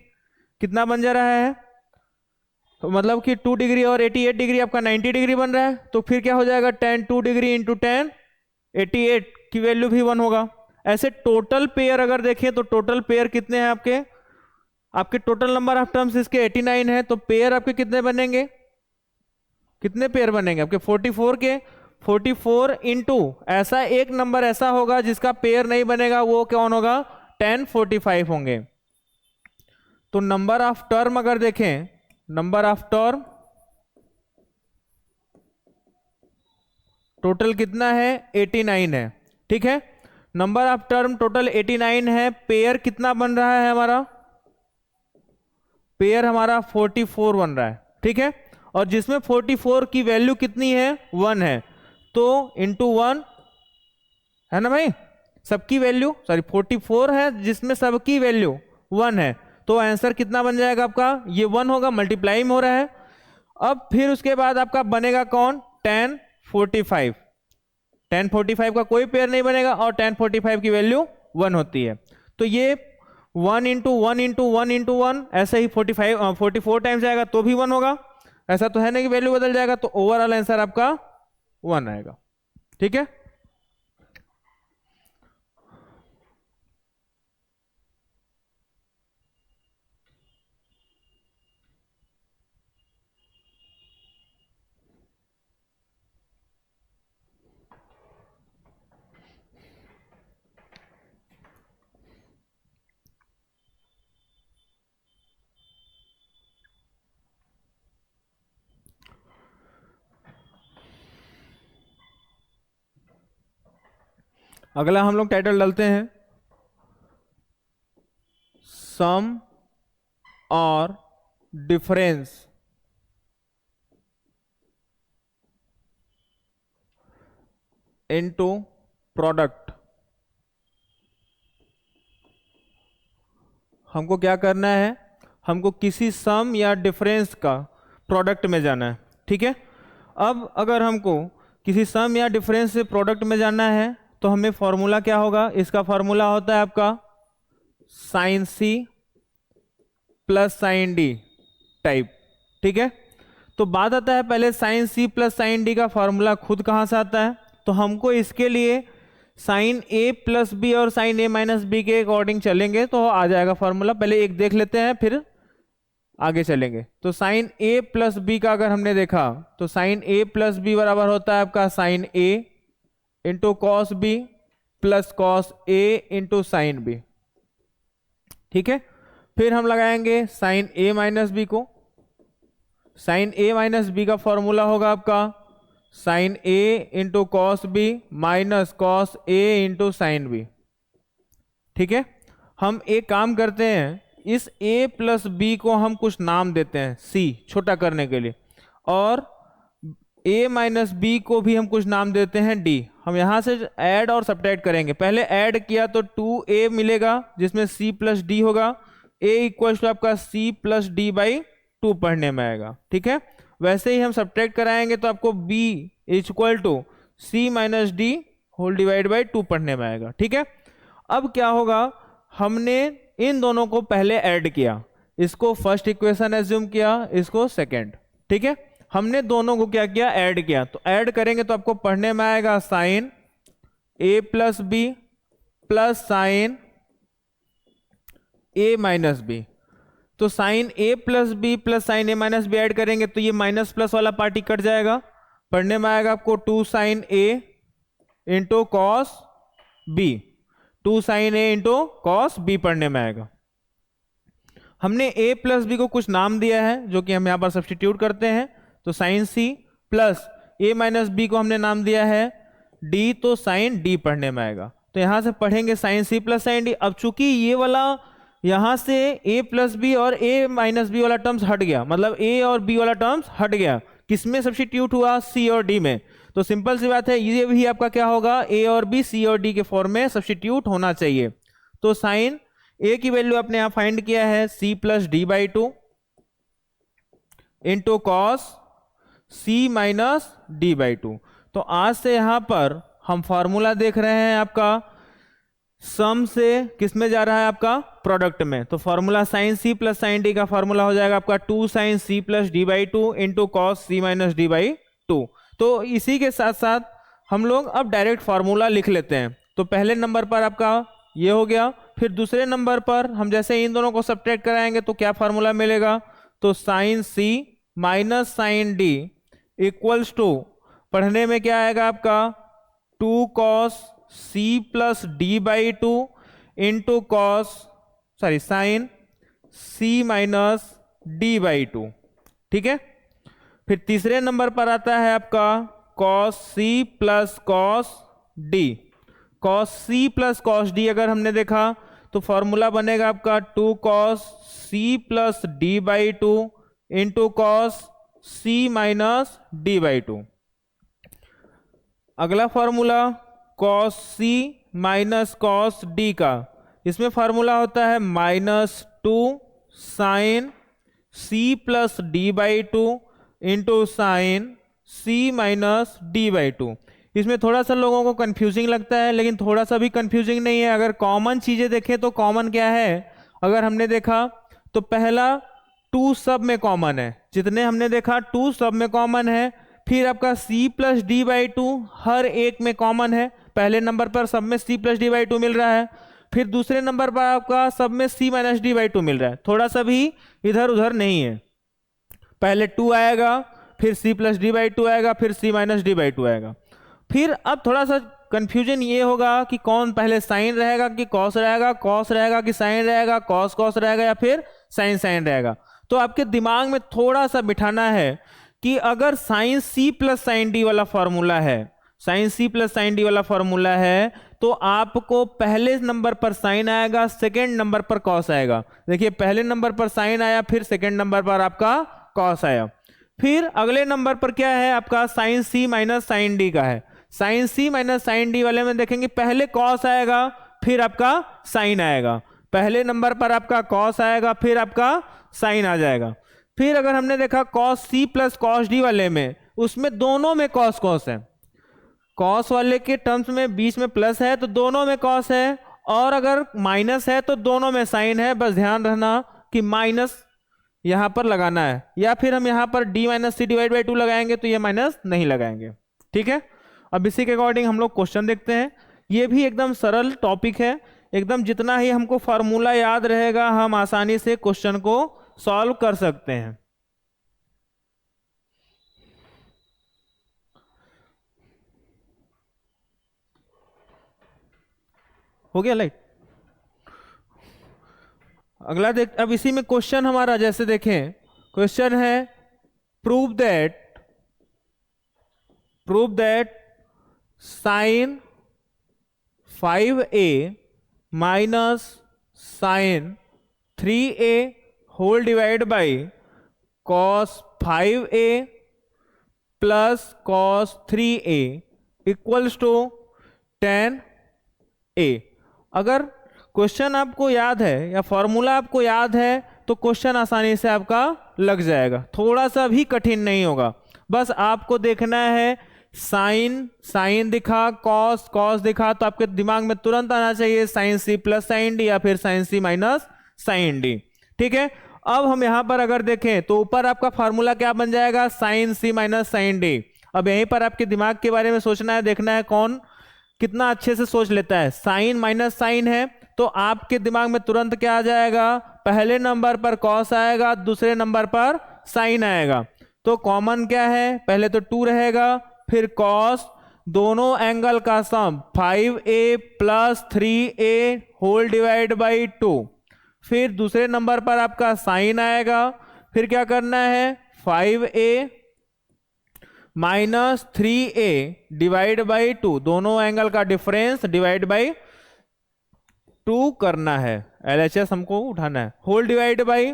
Speaker 1: कितना बन जा रहा है, तो मतलब कि 2 डिग्री और 88 डिग्री आपका 90 डिग्री बन रहा है। तो फिर क्या हो जाएगा tan 2 डिग्री इंटू tan 88 की वैल्यू भी 1 होगा। ऐसे टोटल पेयर अगर देखें तो टोटल पेयर कितने हैं आपके टोटल नंबर ऑफ टर्म्स इसके 89 है, तो पेयर आपके कितने बनेंगे, कितने पेयर बनेंगे आपके 44 के 44 इंटू ऐसा एक नंबर ऐसा होगा जिसका पेयर नहीं बनेगा, वो कौन होगा 1045 होंगे। तो नंबर ऑफ टर्म अगर देखें, नंबर ऑफ टर्म टोटल कितना है 89 है। ठीक है, नंबर ऑफ टर्म टोटल 89 है, पेयर कितना बन रहा है हमारा, पेयर हमारा 44 बन रहा है। ठीक है, और जिसमें 44 की वैल्यू कितनी है 1 है, तो इंटू 1 है ना भाई, सबकी वैल्यू 44 है जिसमें सबकी वैल्यू 1 है, तो आंसर कितना बन जाएगा आपका ये 1 होगा, मल्टीप्लाई में हो रहा है। अब फिर उसके बाद आपका बनेगा कौन tan 45, tan 45 का कोई पेयर नहीं बनेगा और tan 45 की वैल्यू 1 होती है। तो ये 1 इंटू 1 इंटू 1 इंटू 1 ऐसे ही 44 टाइम्स जाएगा तो भी 1 होगा। ऐसा तो है नहीं कि वैल्यू बदल जाएगा, तो ओवरऑल आंसर आपका 1 आएगा। ठीक है, अगला हम लोग टाइटल डालते हैं सम और डिफरेंस इनटू प्रोडक्ट। हमको क्या करना है, हमको किसी सम या डिफरेंस का प्रोडक्ट में जाना है। ठीक है, अब अगर हमको किसी सम या डिफरेंस से प्रोडक्ट में जाना है तो हमें फॉर्मूला क्या होगा, इसका फॉर्मूला होता है आपका sine C plus sine D type. ठीक है, तो बात आता है पहले sine C plus sine D का फॉर्मूला खुद कहाँ से आता है, तो हमको इसके लिए साइन ए प्लस बी और साइन ए माइनस बी के अकॉर्डिंग चलेंगे तो आ जाएगा फॉर्मूला। पहले एक देख लेते हैं फिर आगे चलेंगे। तो साइन ए प्लस बी का अगर हमने देखा तो साइन ए प्लस बी बराबर होता है आपका sine a into cos b plus cos a into sine b. ठीक है, फिर हम लगाएंगे साइन ए माइनस बी को। साइन ए माइनस बी का फॉर्मूला होगा आपका sine a into cos b minus cos a into sine b. ठीक है, हम एक काम करते हैं, इस a प्लस बी को हम कुछ नाम देते हैं c छोटा करने के लिए, और a माइनस बी को भी हम कुछ नाम देते हैं d। हम यहां से ऐड और सब्ट्रैक्ट करेंगे। पहले ऐड किया तो 2a मिलेगा जिसमें c प्लस डी होगा, a इक्वल टू आपका c प्लस डी बाई 2 पढ़ने में आएगा। ठीक है, वैसे ही हम सब्ट्रैक्ट कराएंगे तो आपको b equal to c minus D whole divide by 2 पढ़ने में आएगा। ठीक है, अब क्या होगा, हमने इन दोनों को पहले ऐड किया, इसको फर्स्ट इक्वेशन एज्यूम किया, इसको सेकंड। ठीक है, हमने दोनों को क्या किया ऐड किया, तो ऐड करेंगे तो आपको पढ़ने में आएगा sign A plus B plus sign A minus B. तो sine A plus B plus sign A minus B Ed करेंगे तो ये माइनस प्लस वाला पार्टी कट जाएगा, पढ़ने में आएगा आपको 2 sign a into cos B, 2 sign a into cos B पढ़ने में आएगा। हमने a प्लस बी को कुछ नाम दिया है जो कि हम यहां पर सब्स्टिट्यूट करते हैं, तो sine C plus a minus B को हमने नाम दिया है d, तो साइन d पढ़ने में आएगा। तो यहां से पढ़ेंगे sine C plus sine D. अब चूंकि ये वाला यहां से a प्लस बी और a माइनस बी वाला टर्म्स हट गया, मतलब a और b वाला टर्म्स हट गया, किसमें सब्स्टिट्यूट हुआ c और d में, तो सिंपल सी बात है, ये भी आपका क्या होगा, ए और बी सी और डी के फॉर्म में सब्स्टिट्यूट होना चाहिए। तो साइन ए की वैल्यू आपने यहां फाइंड किया है C plus D by two into cos C minus D by two. तो आज से यहां पर हम फॉर्मूला देख रहे हैं आपका सम से किस में जा रहा है, आपका प्रोडक्ट में। तो formula sine C plus sine D का फॉर्मूला हो जाएगा आपका 2 sine C plus D by two into cos C minus D by two. तो इसी के साथ साथ हम लोग अब डायरेक्ट फॉर्मूला लिख लेते हैं। तो पहले नंबर पर आपका ये हो गया, फिर दूसरे नंबर पर हम जैसे इन दोनों को सब्ट्रैक्ट कराएंगे तो क्या फॉर्मूला मिलेगा, तो sine C minus sine D equals to, पढ़ने में क्या आएगा आपका 2 cos C plus D by two into sine C minus D by two. ठीक है, फिर तीसरे नंबर पर आता है आपका cos C plus cos D. Cos C plus cos D अगर हमने देखा तो फॉर्मूला बनेगा आपका 2 cos C plus D by two into cos C minus D by to. अगला फॉर्मूला कॉस सी माइनस कॉस डी का, इसमें फॉर्मूला होता है -2 sine C plus D by two into sine C minus D by two. इसमें थोड़ा सा लोगों को कंफ्यूजिंग लगता है, लेकिन थोड़ा सा भी कंफ्यूजिंग नहीं है। अगर कॉमन चीजें देखें तो कॉमन क्या है, अगर हमने देखा तो पहला 2 सब में कॉमन है, जितने हमने देखा 2 सब में कॉमन है। फिर आपका c plus D by two हर एक में कॉमन है, पहले नंबर पर सब में c plus D by two मिल रहा है। फिर दूसरे नंबर पर आपका सब में c minus D by two मिल रहा है, थोड़ा सा भी इधर उधर नहीं है। पहले 2 आएगा, फिर c plus D by to आएगा, फिर c minus D by to आएगा। फिर अब थोड़ा सा कंफ्यूजन ये होगा कि कौन पहले साइन रहेगा कि कॉस रहेगा, कॉस रहेगा कि साइन रहेगा, कॉस कॉस रहेगा या फिर साइन साइन रहेगा। तो आपके दिमाग में थोड़ा सा बिठाना है कि अगर sine C plus sine D वाला फॉर्मूला है, sine C plus sine D वाला फॉर्मूला है, तो आपको पहले नंबर पर साइन आएगा, सेकेंड नंबर पर कॉस आएगा। देखिए पहले नंबर पर साइन आया, फिर सेकेंड नंबर पर आपका कॉस आया। फिर अगले नंबर पर क्या है आपका sine C minus sine D का है। Sine C minus sine D वाले में देखेंगे पहले कॉस आएगा, फिर आपका साइन आएगा। पहले नंबर पर आपका कॉस आएगा, फिर आपका साइन आ जाएगा। फिर अगर हमने देखा cos C plus cos D वाले में, उसमें दोनों में कॉस कॉस है, कॉस वाले के टर्म्स में बीच में प्लस है तो दोनों में कॉस है, और अगर माइनस है तो दोनों में साइन है। बस ध्यान रखना कि माइनस यहां पर लगाना है, या फिर हम यहां पर d minus C divide by 2 लगाएंगे तो ये माइनस नहीं लगाएंगे। ठीक है, अब इसी के अकॉर्डिंग हम लोग क्वेश्चन देखते हैं। ये भी एकदम सरल टॉपिक है, एकदम जितना ही हमको फार्मूला याद रहेगा हम आसानी से क्वेश्चन को सॉल्व कर सकते हैं। हो गया लाइट। अगला देख, अब इसी में क्वेश्चन हमारा जैसे देखें, क्वेश्चन है prove that sine 5a minus sine 3a whole divide by cos 5a plus cos 3a equals to 10a। अगर क्वेश्चन आपको याद है या फॉर्मूला आपको याद है तो क्वेश्चन आसानी से आपका लग जाएगा, थोड़ा सा भी कठिन नहीं होगा। बस आपको देखना है साइन दिखा, कॉस दिखा, तो आपके दिमाग में तुरंत आना चाहिए sine C plus sine D या फिर sine C minus sine D. ठीक है, अब हम यहां पर अगर देखें तो ऊपर आपका फार्मूला क्या बन जाएगा, sign C minus sine D. अब यहीं पर आपके दिमाग के बारे में सोचना है, देखना है कौन कितना अच्छे से सोच लेता है। साइन माइनस साइन है तो आपके दिमाग में तुरंत क्या आ जाएगा, पहले नंबर पर कॉस आएगा, दूसरे नंबर पर साइन आएगा। तो कॉमन क्या है, पहले तो 2 रहेगा, फिर कॉस, दोनों एंगल का sum 5a plus 3a whole divide by 2। फिर दूसरे नंबर पर आपका साइन आएगा, फिर क्या करना है 5a minus 3a divide by 2, दोनों एंगल का डिफरेंस डिवाइड बाई 2 करना है, LHS हमको उठाना है, whole divide by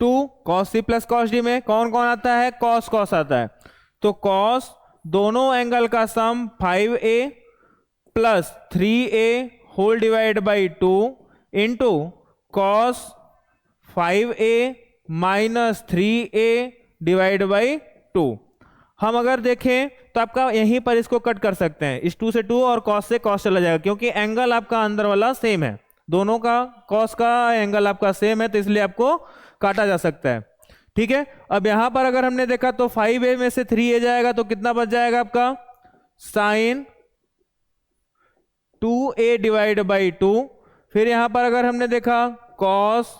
Speaker 1: 2। Cos C plus cos D में कौन कौन आता है, कॉस कॉस आता है, तो कॉस दोनों एंगल का sum 5a plus 3a whole divide by 2 into cos 5a minus 3a divide by 2। हम अगर देखें तो आपका यहीं पर इसको कट कर सकते हैं, इस 2 से 2 और कॉस से कॉस चला जाएगा, क्योंकि एंगल आपका अंदर वाला सेम है, दोनों का कॉस का एंगल आपका सेम है, तो इसलिए आपको काटा जा सकता है। ठीक है, अब यहां पर अगर हमने देखा तो 5a में से 3a जाएगा तो कितना बच जाएगा आपका साइन 2a डिवाइड बाई 2। फिर यहां पर अगर हमने देखा कॉस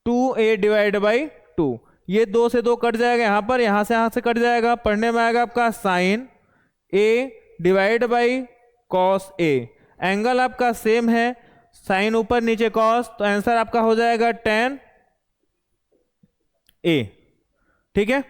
Speaker 1: 2a डिवाइड बाई 2, ये 2 से 2 कट जाएगा, यहां से कट जाएगा, पढ़ने में आएगा आपका sine a divide by cos a। Angle आपका सेम है, साइन ऊपर नीचे कॉस, तो आंसर आपका हो जाएगा tan a। ठीक है।